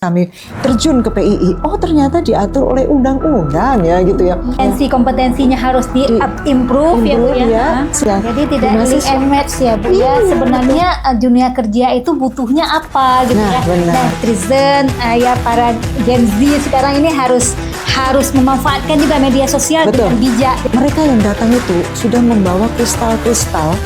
Kami terjun ke PII, oh ternyata diatur oleh undang-undang ya gitu ya. Kompetensinya harus improve ya Bu ya. Jadi tidak link and match ya Bu ya. Sebenarnya dunia kerja itu butuhnya apa gitu ya. Nah, netizen ya para Gen Z sekarang ini harus memanfaatkan juga media sosial dengan bijak. Mereka yang datang itu sudah membawa kristal-kristal.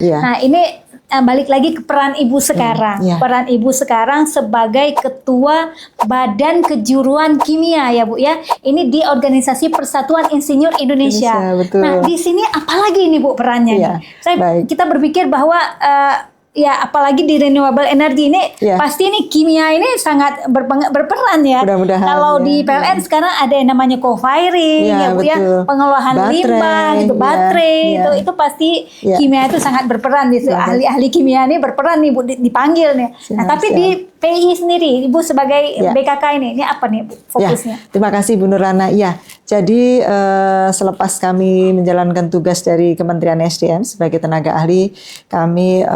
Nah ini balik lagi ke peran ibu sekarang. Peran ibu sekarang sebagai ketua Badan Kejuruan Kimia ya Bu ya. Ini di Organisasi Persatuan Insinyur Indonesia. Nah di sini apalagi ini Bu perannya? Kita berpikir bahwa ya apalagi di renewable energy ini pasti ini kimia ini sangat berperan ya. Kalau di PLN sekarang ada yang namanya co-firing ya Bu ya, pengolahan limbah gitu, baterai itu pasti kimia itu sangat berperan di situ. Ahli-ahli kimia ini berperan nih Bu, dipanggil nih. Nah, tapi di PI sendiri Ibu sebagai BKK ini apa nih Bu, fokusnya? Terima kasih Bu Nurana. Ya, jadi selepas kami menjalankan tugas dari Kementerian SDM sebagai tenaga ahli, kami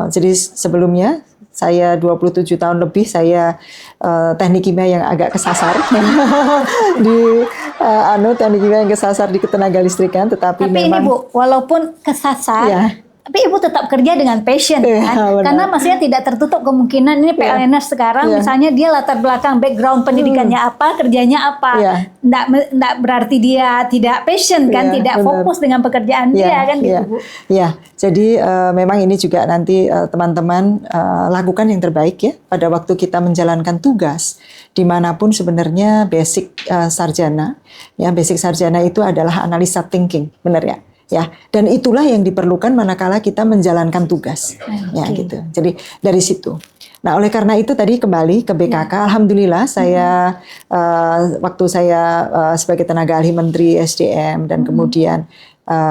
jadi sebelumnya saya 27 tahun lebih saya teknik kimia yang agak kesasar di teknik kimia yang kesasar di ketenaga listrikan, tapi memang ini Bu, walaupun kesasar tapi Ibu tetap kerja dengan passion kan? Karena maksudnya tidak tertutup kemungkinan ini PLNers sekarang misalnya dia latar belakang background pendidikannya apa, kerjanya apa. Nggak berarti dia tidak passion kan, tidak fokus dengan pekerjaan dia kan gitu Bu. Jadi memang ini juga nanti teman-teman lakukan yang terbaik ya pada waktu kita menjalankan tugas dimanapun sebenarnya basic sarjana. Ya, basic sarjana itu adalah analisa thinking, benar ya? Ya, dan itulah yang diperlukan manakala kita menjalankan tugas. Ya gitu. Jadi dari situ. Nah, oleh karena itu tadi kembali ke BKK, alhamdulillah saya waktu saya sebagai tenaga ahli Menteri SDM dan kemudian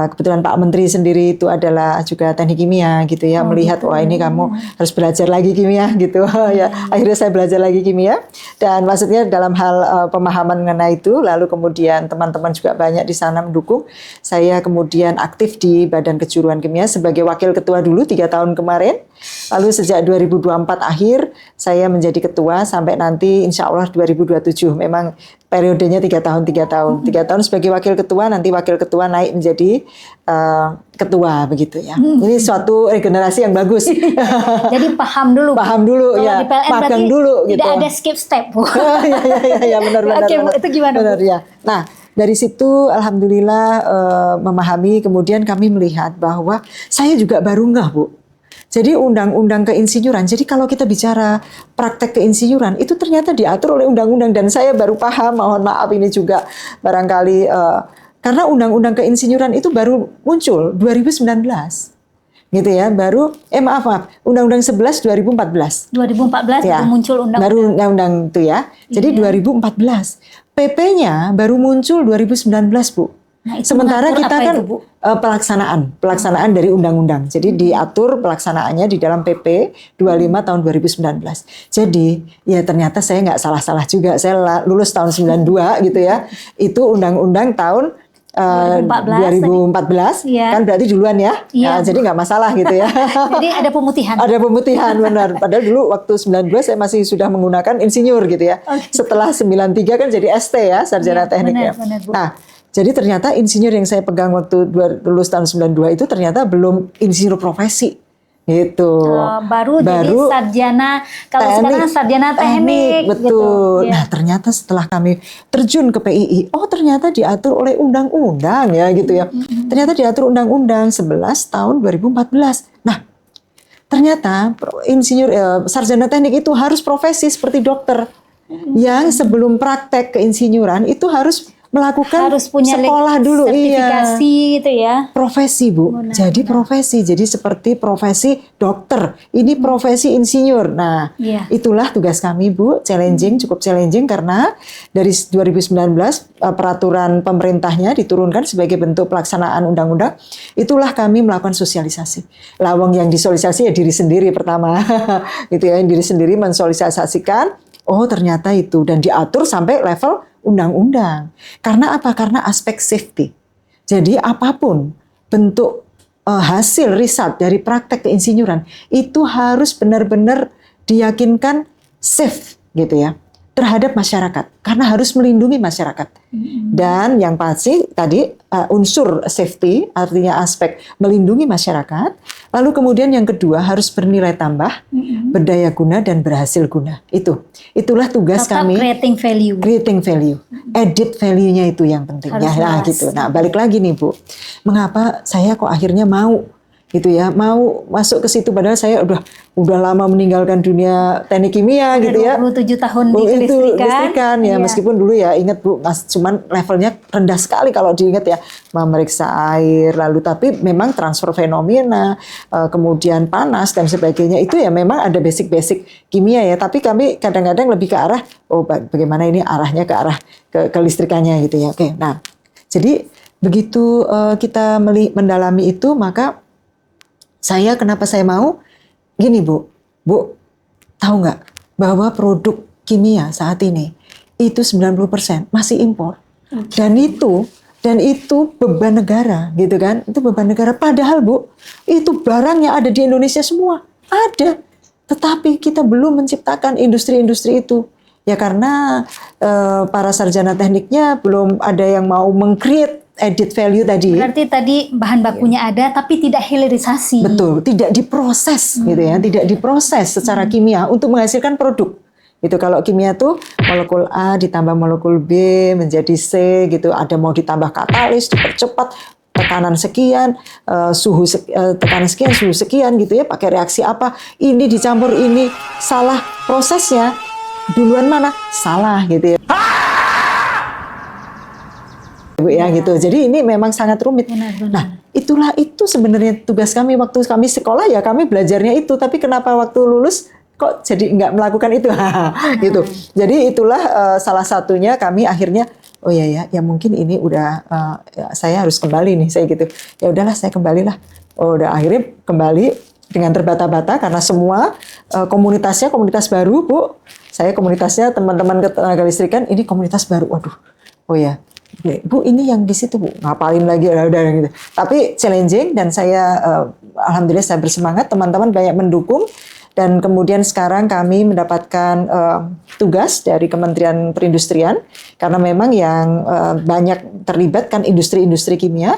kebetulan Pak Menteri sendiri itu adalah juga teknik kimia gitu ya, melihat wah ini kamu harus belajar lagi kimia gitu ya, akhirnya saya belajar lagi kimia dan maksudnya dalam hal pemahaman mengenai itu, lalu kemudian teman-teman juga banyak di sana mendukung saya, kemudian aktif di Badan Kejuruan Kimia sebagai wakil ketua dulu 3 tahun kemarin, lalu sejak 2024 akhir saya menjadi ketua sampai nanti insya Allah 2027, memang periodenya 3 tahun 3 tahun sebagai wakil ketua, nanti wakil ketua naik menjadi ketua begitu ya. Ini suatu regenerasi yang bagus. Jadi paham dulu ya, magang dulu gitu. Tidak ada skip step Bu. ya benar. Oke Bu, itu gimana benar, Bu? Ya. Nah, dari situ alhamdulillah memahami, kemudian kami melihat bahwa saya juga baru nggak Bu. Jadi undang-undang keinsinyuran, jadi kalau kita bicara praktek keinsinyuran itu ternyata diatur oleh undang-undang dan saya baru paham, mohon maaf ini juga barangkali karena undang-undang keinsinyuran itu baru muncul 2019. Gitu ya, baru maaf, Undang-Undang 11 2014. 2014 baru muncul undang-undang. Baru undang-undang itu ya. Jadi 2014. PP-nya baru muncul 2019, Bu. Nah, sementara kita kan itu, pelaksanaan dari undang-undang. Jadi diatur pelaksanaannya di dalam PP 25 tahun 2019. Jadi ya ternyata saya nggak salah-salah juga. Saya lulus tahun 92 gitu ya. Itu undang-undang tahun 2014 kan berarti duluan ya. Nah, jadi nggak masalah gitu ya. Jadi ada pemutihan. Ada pemutihan benar. Padahal dulu waktu 92 saya masih sudah menggunakan insinyur gitu ya. Setelah 93 kan jadi ST ya, sarjana teknik ya. Nah, jadi ternyata insinyur yang saya pegang waktu lulus tahun 92 itu ternyata belum insinyur profesi. Gitu. Baru jadi sarjana, kalau sekarang sarjana teknik. Betul. Gitu. Nah ternyata setelah kami terjun ke PII, oh ternyata diatur oleh undang-undang ya gitu ya. Ternyata diatur undang-undang 11 tahun 2014. Nah ternyata insinyur sarjana teknik itu harus profesi seperti dokter. Yang sebelum praktek keinsinyuran itu harus melakukan punya sekolah dulu, sertifikasi itu ya. Profesi Bu, jadi profesi, jadi seperti profesi dokter, ini profesi insinyur. Nah, itulah tugas kami Bu, cukup challenging karena dari 2019 peraturan pemerintahnya diturunkan sebagai bentuk pelaksanaan undang-undang. Itulah kami melakukan sosialisasi. Lawang yang disosialisasi ya diri sendiri pertama, gitu ya, diri sendiri mensosialisasikan. Oh ternyata itu dan diatur sampai level undang-undang. Karena apa? Karena aspek safety. Jadi apapun bentuk hasil riset dari praktek keinsinyuran itu harus benar-benar diyakinkan safe gitu ya terhadap masyarakat, karena harus melindungi masyarakat. Dan yang pasti tadi unsur safety, artinya aspek melindungi masyarakat. Lalu kemudian yang kedua harus bernilai tambah, berdaya guna dan berhasil guna. Itulah tugas tetap kami. Creating value, added value-nya itu yang penting. Nah gitu. Nah balik lagi nih Bu, mengapa saya kok akhirnya mau gitu ya, mau masuk ke situ padahal saya udah lama meninggalkan dunia teknik kimia gitu ya. 27 tahun di kelistrikan ya, meskipun dulu ya ingat Bu, cuman levelnya rendah sekali kalau diingat ya, memeriksa air lalu, tapi memang transfer fenomena, kemudian panas dan sebagainya itu ya memang ada basic kimia ya, tapi kami kadang-kadang lebih ke arah bagaimana ini arahnya ke arah ke listrikannya gitu ya. Oke, nah jadi begitu kita mendalami itu, maka kenapa saya mau? Gini Bu, tahu nggak bahwa produk kimia saat ini itu 90% masih impor. Dan itu beban negara gitu kan, itu beban negara. Padahal Bu, itu barang yang ada di Indonesia semua ada, tetapi kita belum menciptakan industri-industri itu. Ya karena para sarjana tekniknya belum ada yang mau meng-create added value tadi. Berarti tadi bahan bakunya ada tapi tidak hilirisasi. Betul, tidak diproses gitu ya, tidak diproses secara kimia untuk menghasilkan produk. Itu kalau kimia tuh molekul A ditambah molekul B menjadi C gitu, ada mau ditambah katalis, dipercepat tekanan sekian, tekanan sekian, suhu sekian gitu ya, pakai reaksi apa? Ini dicampur ini, salah prosesnya. Duluan mana? Salah gitu ya. Bu ya gitu. Jadi ini memang sangat rumit. Benar. Nah, itu sebenarnya tugas kami waktu kami sekolah ya, kami belajarnya itu. Tapi kenapa waktu lulus kok jadi nggak melakukan itu? Gitu. Jadi itulah salah satunya kami akhirnya ya mungkin ini udah saya harus kembali nih saya gitu. Ya udahlah saya kembalilah. Udah akhirnya kembali dengan terbata-bata karena semua komunitasnya komunitas baru Bu. Saya komunitasnya teman-teman ketenaga listrikan ini komunitas baru. Waduh. Oh ya. Bu ini yang di situ Bu, ngapalin lagi udah gitu. Tapi challenging dan saya alhamdulillah saya bersemangat, teman-teman banyak mendukung dan kemudian sekarang kami mendapatkan tugas dari Kementerian Perindustrian karena memang yang banyak terlibat kan industri-industri kimia,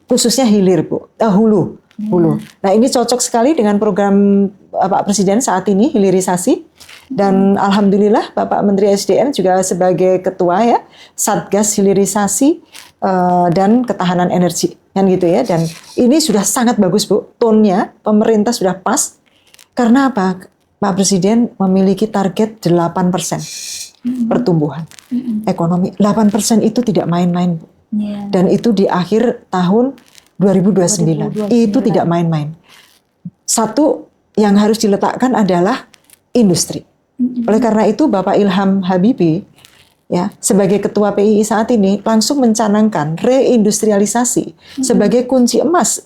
khususnya hilir Bu, hulu. Nah ini cocok sekali dengan program Pak Presiden saat ini hilirisasi. Dan alhamdulillah Bapak Menteri SDM juga sebagai ketua ya Satgas Hilirisasi dan Ketahanan Energi kan gitu ya. Dan ini sudah sangat bagus Bu, tone-nya pemerintah sudah pas. Karena apa? Pak Presiden memiliki target 8% pertumbuhan ekonomi. 8% itu tidak main-main Bu. Dan itu di akhir tahun 2029. Itu tidak main-main. Satu yang harus diletakkan adalah industri. Oleh karena itu Bapak Ilham Habibie ya sebagai ketua PII saat ini langsung mencanangkan reindustrialisasi sebagai kunci emas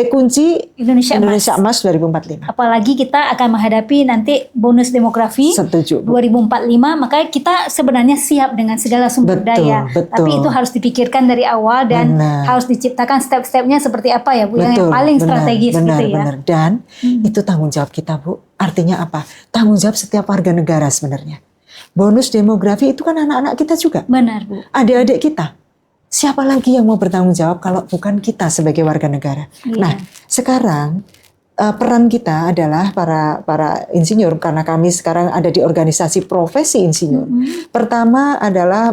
kunci Indonesia Emas 2045. Apalagi kita akan menghadapi nanti bonus demografi. Setuju, 2045, maka kita sebenarnya siap dengan segala sumber daya. Tapi itu harus dipikirkan dari awal dan harus diciptakan step-stepnya seperti apa ya Bu, yang paling strategis gitu ya. Dan itu tanggung jawab kita Bu. Artinya apa? Tanggung jawab setiap warga negara sebenarnya. Bonus demografi itu kan anak-anak kita juga. Benar Bu. Adik-adik kita. Siapa lagi yang mau bertanggung jawab kalau bukan kita sebagai warga negara? Nah, sekarang peran kita adalah para insinyur karena kami sekarang ada di organisasi profesi insinyur. Pertama adalah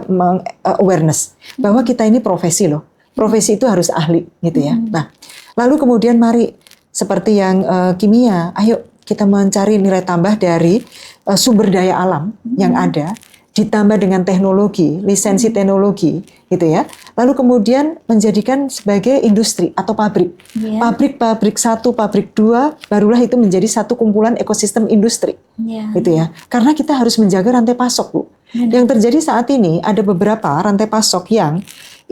awareness bahwa kita ini profesi loh. Profesi itu harus ahli gitu ya. Nah, lalu kemudian mari seperti yang kimia, ayo kita mencari nilai tambah dari sumber daya alam yang ada. Ditambah dengan teknologi, lisensi teknologi, gitu ya. Lalu kemudian menjadikan sebagai industri atau pabrik. Pabrik 1, pabrik 2, barulah itu menjadi satu kumpulan ekosistem industri. Gitu ya. Karena kita harus menjaga rantai pasok, Bu. Yang terjadi saat ini ada beberapa rantai pasok yang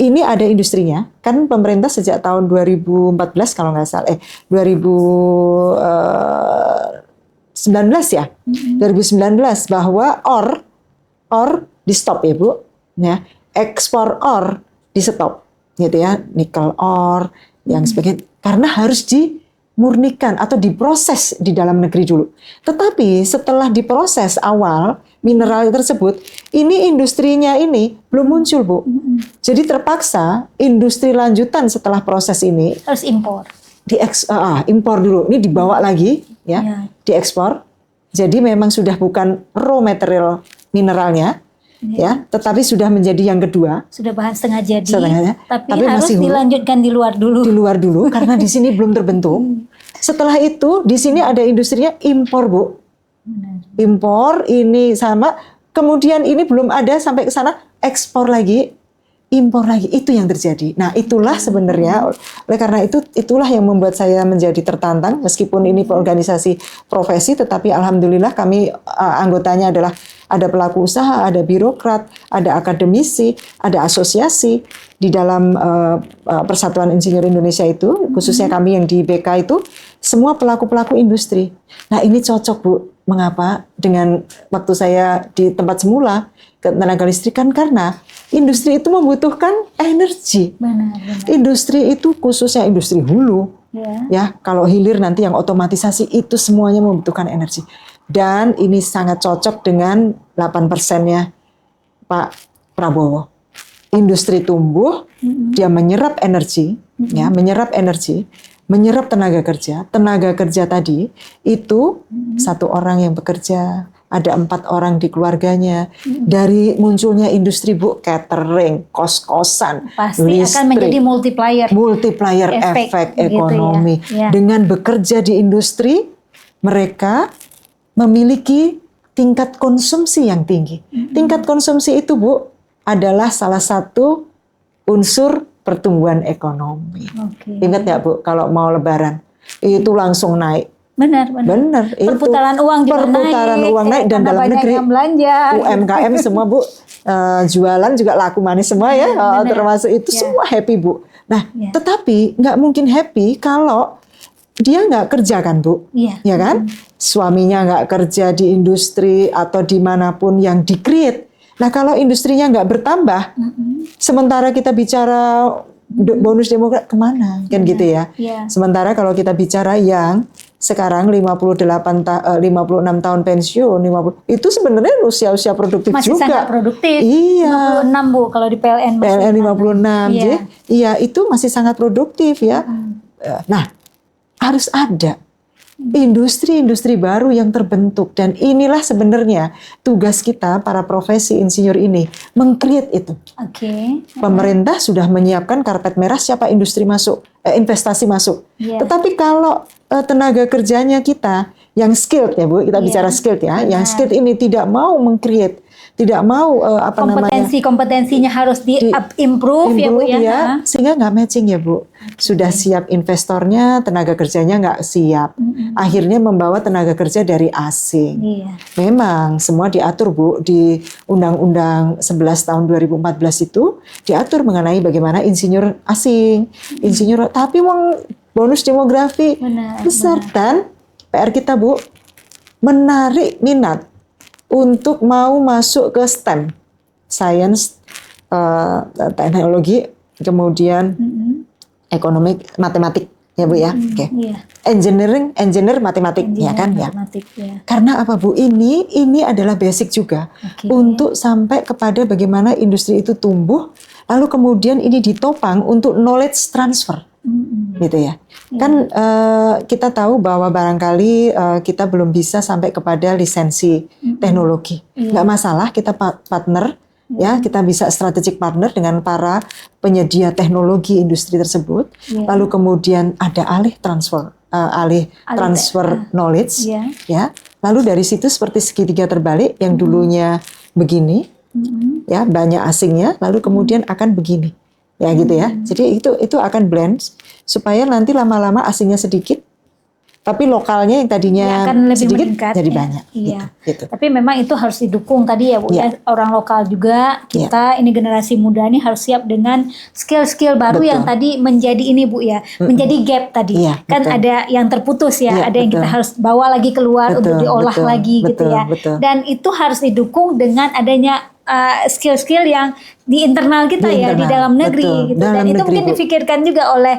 ini ada industrinya. Kan pemerintah sejak tahun 2014 kalau nggak salah, 2019 ya. 2019 bahwa ore di stop ya Bu, ya ekspor ore di stop gitu ya, nikel ore, yang sebagainya, karena harus dimurnikan atau diproses di dalam negeri dulu. Tetapi setelah diproses awal mineral tersebut, ini industrinya ini belum muncul, Bu. Jadi terpaksa industri lanjutan setelah proses ini harus impor. Impor dulu, ini dibawa lagi ya, diekspor. Jadi memang sudah bukan raw material mineralnya, ya, tetapi sudah menjadi yang kedua. Sudah bahan setengah jadi, tapi harus masih dilanjutkan di luar dulu. Di luar dulu, karena di sini belum terbentuk. Setelah itu, di sini ada industrinya impor, Bu. Impor ini sama, kemudian ini belum ada sampai ke sana, ekspor lagi, impor lagi, itu yang terjadi. Nah, itulah sebenarnya, oleh karena itulah yang membuat saya menjadi tertantang, meskipun ini organisasi profesi, tetapi alhamdulillah kami anggotanya adalah ada pelaku usaha, ada birokrat, ada akademisi, ada asosiasi di dalam Persatuan Insinyur Indonesia itu, khususnya kami yang di BK itu, semua pelaku-pelaku industri. Nah, ini cocok, Bu. Mengapa? Dengan waktu saya di tempat semula, ke tenaga listrikan, karena industri itu membutuhkan energi. Benar. Industri itu khususnya industri hulu, ya, kalau hilir nanti yang otomatisasi itu semuanya membutuhkan energi. Dan ini sangat cocok dengan 8%-nya Pak Prabowo. Industri tumbuh, dia menyerap energi, ya, menyerap energi, menyerap tenaga kerja. Tenaga kerja tadi itu satu orang yang bekerja, ada 4 orang di keluarganya. Dari munculnya industri, Bu, catering, kos-kosan, pasti listrik, akan menjadi multiplier efek ekonomi. Gitu ya. Dengan bekerja di industri, mereka memiliki tingkat konsumsi yang tinggi. Tingkat konsumsi itu, Bu, adalah salah satu unsur pertumbuhan ekonomi. Ingat ya, Bu, kalau mau lebaran itu langsung naik. Benar. Perputaran uang juga naik dan dalam negeri UMKM semua, Bu, jualan juga laku manis semua ya, termasuk itu semua happy, Bu. Nah, tetapi nggak mungkin happy kalau dia nggak kerja kan, Bu, ya kan? Suaminya nggak kerja di industri atau dimanapun yang di-create. Nah, kalau industrinya nggak bertambah, sementara kita bicara bonus demografi kemana, kan gitu ya? Sementara kalau kita bicara yang sekarang 56 tahun pensiun, 50 itu sebenarnya usia produktif masih juga. Masih sangat produktif. Iya. 56, Bu, kalau di PLN. PLN 56, jadi itu masih sangat produktif ya. Nah, harus ada industri-industri baru yang terbentuk, dan inilah sebenarnya tugas kita para profesi insinyur ini, meng-create itu. Pemerintah sudah menyiapkan karpet merah siapa industri masuk, investasi masuk. Tetapi kalau tenaga kerjanya kita yang skilled ya, Bu, kita bicara skilled ya, yang skilled ini tidak mau meng-create, tidak mau kompetensinya harus improve ya, Bu ya. Sehingga nggak matching ya, Bu. Sudah siap investornya, tenaga kerjanya nggak siap. Akhirnya membawa tenaga kerja dari asing. Memang semua diatur, Bu, di Undang-Undang 11 tahun 2014 itu diatur mengenai bagaimana insinyur asing, tapi bonus demografi besar. Dan PR kita, Bu, menarik minat untuk mau masuk ke STEM, science, teknologi, kemudian ekonomi, matematik, ya, Bu ya. Engineer, matematik, ya kan ya. Karena apa, Bu? Ini adalah basic juga untuk sampai kepada bagaimana industri itu tumbuh, lalu kemudian ini ditopang untuk knowledge transfer. Gitu ya. Kan kita tahu bahwa barangkali kita belum bisa sampai kepada lisensi teknologi. Nggak masalah, kita partner, ya, kita bisa strategic partner dengan para penyedia teknologi industri tersebut. Lalu kemudian ada alih transfer knowledge, ya. Lalu dari situ seperti segitiga terbalik yang dulunya begini, ya, banyak asingnya, lalu kemudian akan begini. Ya gitu ya. Jadi itu akan blend supaya nanti lama-lama asingnya sedikit, tapi lokalnya yang tadinya sedikit meningkat, jadi banyak. Gitu. Tapi memang itu harus didukung tadi ya, Bu. Orang lokal juga, kita ini generasi muda ini harus siap dengan skill-skill baru yang tadi menjadi ini, Bu ya, menjadi gap tadi. Kan ada yang terputus ya, ada yang kita harus bawa lagi keluar untuk diolah lagi gitu ya. Dan itu harus didukung dengan adanya skill-skill yang di internal kita Di ya, di internal, dalam negeri betul. gitu. Dalam Dan itu negeri, mungkin Bu. dipikirkan juga oleh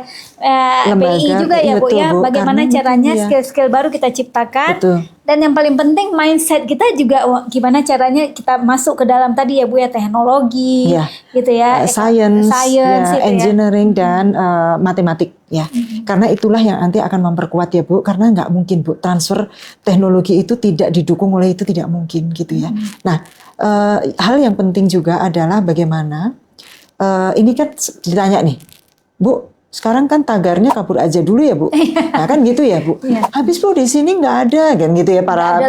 Lembaga, PI juga ya Bu betul, ya, Bu. bagaimana Karena caranya mungkin, ya. skill-skill baru kita ciptakan. Betul. Dan yang paling penting mindset kita juga, gimana caranya kita masuk ke dalam tadi ya Bu ya, teknologi Ya. gitu ya, Science, ya, ya, itu engineering dan matematik ya. Karena itulah yang nanti akan memperkuat ya Bu, karena nggak mungkin Bu transfer teknologi itu tidak didukung oleh itu, tidak mungkin gitu ya. Nah, hal yang penting juga adalah bagaimana ini kan ditanya nih, Bu, sekarang kan tagarnya kabur aja dulu ya Bu. Nah kan gitu ya Bu. Habis Bu di sini nggak ada kan gitu ya, para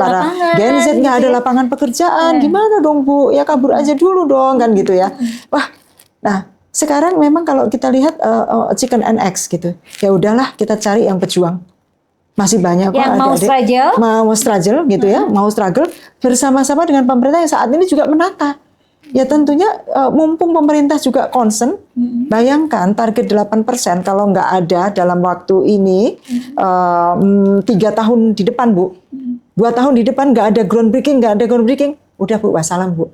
Gen Z nggak ada lapangan pekerjaan. Gimana dong Bu? Ya kabur aja dulu dong kan gitu ya. Wah, nah sekarang memang kalau kita lihat chicken and eggs gitu. Ya udahlah kita cari yang pejuang. Masih banyak kok yang mau struggle gitu ya, mau struggle bersama-sama dengan pemerintah yang saat ini juga menata. Ya tentunya mumpung pemerintah juga concern, bayangkan target 8% kalau nggak ada dalam waktu ini 3 tahun di depan Bu, 2 tahun di depan nggak ada groundbreaking, udah Bu wassalam Bu.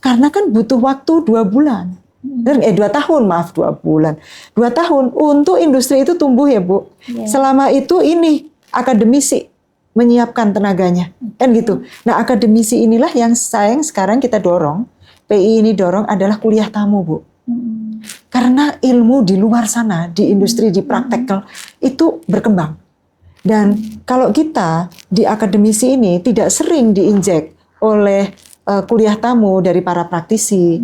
Karena kan butuh waktu 2 bulan, 2 tahun maaf 2 bulan, 2 tahun untuk industri itu tumbuh ya Bu. Selama itu ini akademisi menyiapkan tenaganya, kan gitu. Nah akademisi inilah yang sekarang kita dorong. PI ini dorong adalah kuliah tamu Bu, karena ilmu di luar sana di industri di praktekal itu berkembang, dan kalau kita di akademisi ini tidak sering diinjek oleh kuliah tamu dari para praktisi,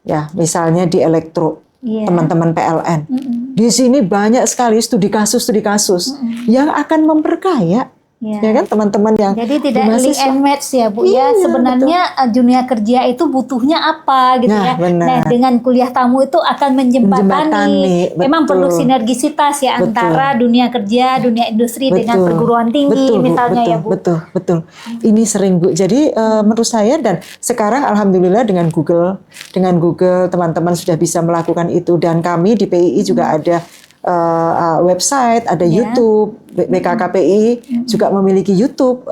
ya misalnya di elektro teman-teman PLN, di sini banyak sekali studi kasus yang akan memperkaya. Ya kan teman-teman yang jadi tidak link and match ya Bu ya, sebenarnya dunia kerja itu butuhnya apa gitu ya. Nah dengan kuliah tamu itu akan menjembatani memang perlu sinergisitas ya antara dunia kerja, dunia industri dengan perguruan tinggi misalnya ya Bu. Betul. Ini sering Bu. Jadi menurut saya, dan sekarang alhamdulillah dengan Google teman-teman sudah bisa melakukan itu, dan kami di PII juga ada website, ada YouTube, BKKPI juga memiliki YouTube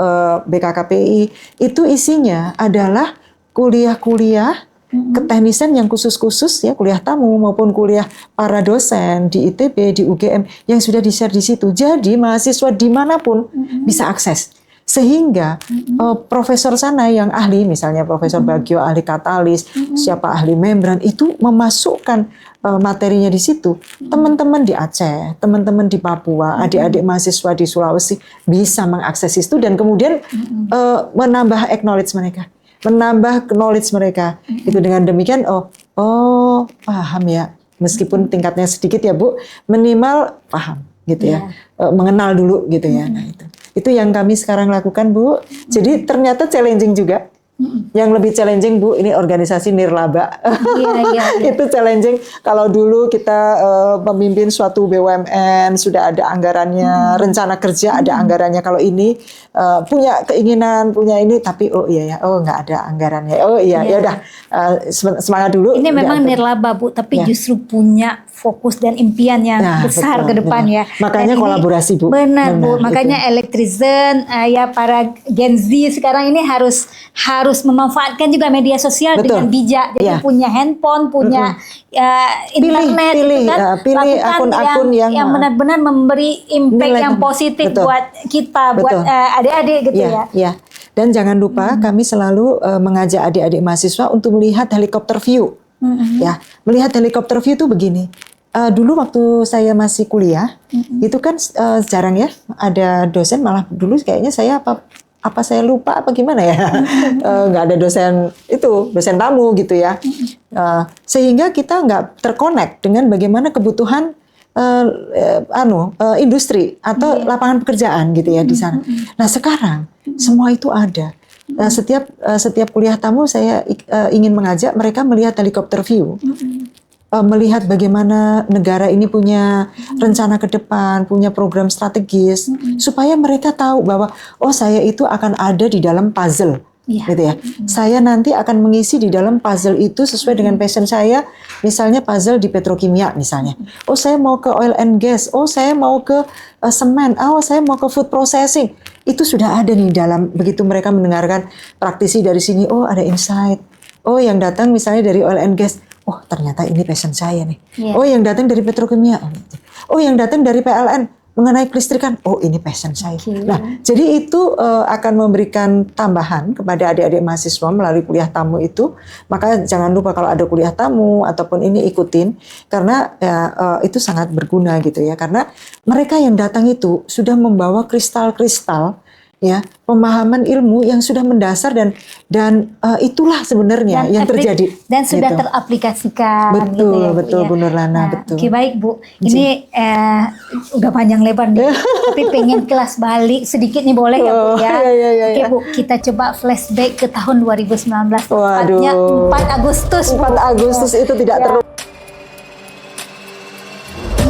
BKKPI. Itu isinya adalah kuliah-kuliah keteknisan yang khusus-khusus ya, kuliah tamu maupun kuliah para dosen di ITB, di UGM yang sudah di-share di situ. Jadi mahasiswa dimanapun bisa akses. Sehingga profesor sana yang ahli, misalnya Profesor Bagio ahli katalis, siapa ahli membran, itu memasukkan materinya di situ. Teman-teman di Aceh, teman-teman di Papua, adik-adik mahasiswa di Sulawesi bisa mengakses itu, dan kemudian menambah knowledge mereka. Itu dengan demikian paham ya, meskipun tingkatnya sedikit ya Bu, minimal paham gitu ya, mengenal dulu gitu ya. Nah itu yang kami sekarang lakukan Bu. Jadi ternyata challenging juga. Yang lebih challenging Bu, ini organisasi nirlaba. Itu challenging. Kalau dulu kita memimpin suatu BUMN, sudah ada anggarannya, rencana kerja ada anggarannya. Kalau ini punya keinginan, punya ini, tapi nggak ada anggarannya. Ya udah, semangat dulu. Ini memang nirlaba Bu, tapi justru punya fokus dan impian yang besar ke depan ya. Makanya dan kolaborasi Bu. Benar Bu, makanya Electrizen ya, para Gen Z sekarang ini harus memanfaatkan juga media sosial dengan bijak. Jadi punya handphone, punya internet, pilih akun-akun yang benar-benar memberi impact yang positif buat kita, buat adik-adik gitu ya. Dan jangan lupa kami selalu mengajak adik-adik mahasiswa untuk melihat helikopter view. Ya, melihat helikopter view itu begini. Dulu waktu saya masih kuliah, itu kan jarang ya ada dosen, malah dulu kayaknya saya apa saya lupa apa gimana ya, nggak ada dosen tamu gitu ya, sehingga kita nggak terkonek dengan bagaimana kebutuhan industri atau lapangan pekerjaan gitu ya di sana. Nah sekarang semua itu ada. Setiap kuliah tamu saya ingin mengajak mereka melihat helikopter view. Melihat bagaimana negara ini punya rencana ke depan, punya program strategis, supaya mereka tahu bahwa saya itu akan ada di dalam puzzle, gitu ya. Saya nanti akan mengisi di dalam puzzle itu sesuai dengan passion saya, misalnya puzzle di petrokimia misalnya. Saya mau ke oil and gas, saya mau ke semen, saya mau ke food processing. Itu sudah ada nih dalam, begitu mereka mendengarkan praktisi dari sini, ada insight. Oh, yang datang misalnya dari oil and gas. Oh, ternyata ini passion saya nih. Yeah. Oh, yang datang dari petrokimia. Oh, yang datang dari PLN mengenai kelistrikan. Oh, ini passion saya. Okay. Nah, jadi itu akan memberikan tambahan kepada adik-adik mahasiswa melalui kuliah tamu itu. Maka jangan lupa kalau ada kuliah tamu ataupun ini ikutin, karena itu sangat berguna gitu ya. Karena mereka yang datang itu sudah membawa kristal-kristal, ya, pemahaman ilmu yang sudah mendasar dan itulah sebenarnya yang terjadi dan sudah gitu. Teraplikasikan. Betul, gitu ya, Bu, betul, ya. Bu Nurlana, Nah, betul. Oke, baik Bu. Ini udah panjang lebar nih, tapi pengen kelas balik sedikit nih, boleh ya Bu ya? Oke Bu, kita coba flashback ke tahun 2019. Tepatnya 4 Agustus. 4 Agustus itu tidak terlalu.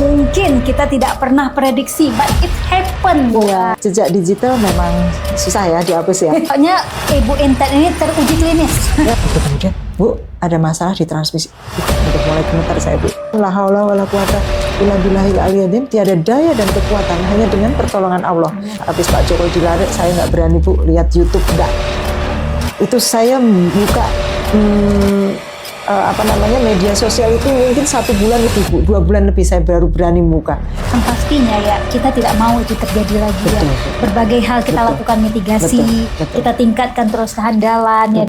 Mungkin kita tidak pernah prediksi, but it happened. Ya, jejak digital memang susah ya dihapus ya. Pokoknya Ibu Intan ini teruji klinis. Ya, kemudian Bu, ada masalah di transmisi. Udah mulai gemetar saya, Bu. La haula wala quwata illa billahil aliyyil azim. Tiada daya dan kekuatan hanya dengan pertolongan Allah. Habis Pak Jokowi dilantik, saya nggak berani Bu lihat YouTube, enggak. Itu saya buka media sosial itu mungkin 1 bulan lebih Bu, 2 bulan lebih saya baru berani buka. Kan pastinya ya, kita tidak mau itu terjadi lagi. Betul, ya. Berbagai hal kita lakukan mitigasi, kita tingkatkan terus kehandalan ya.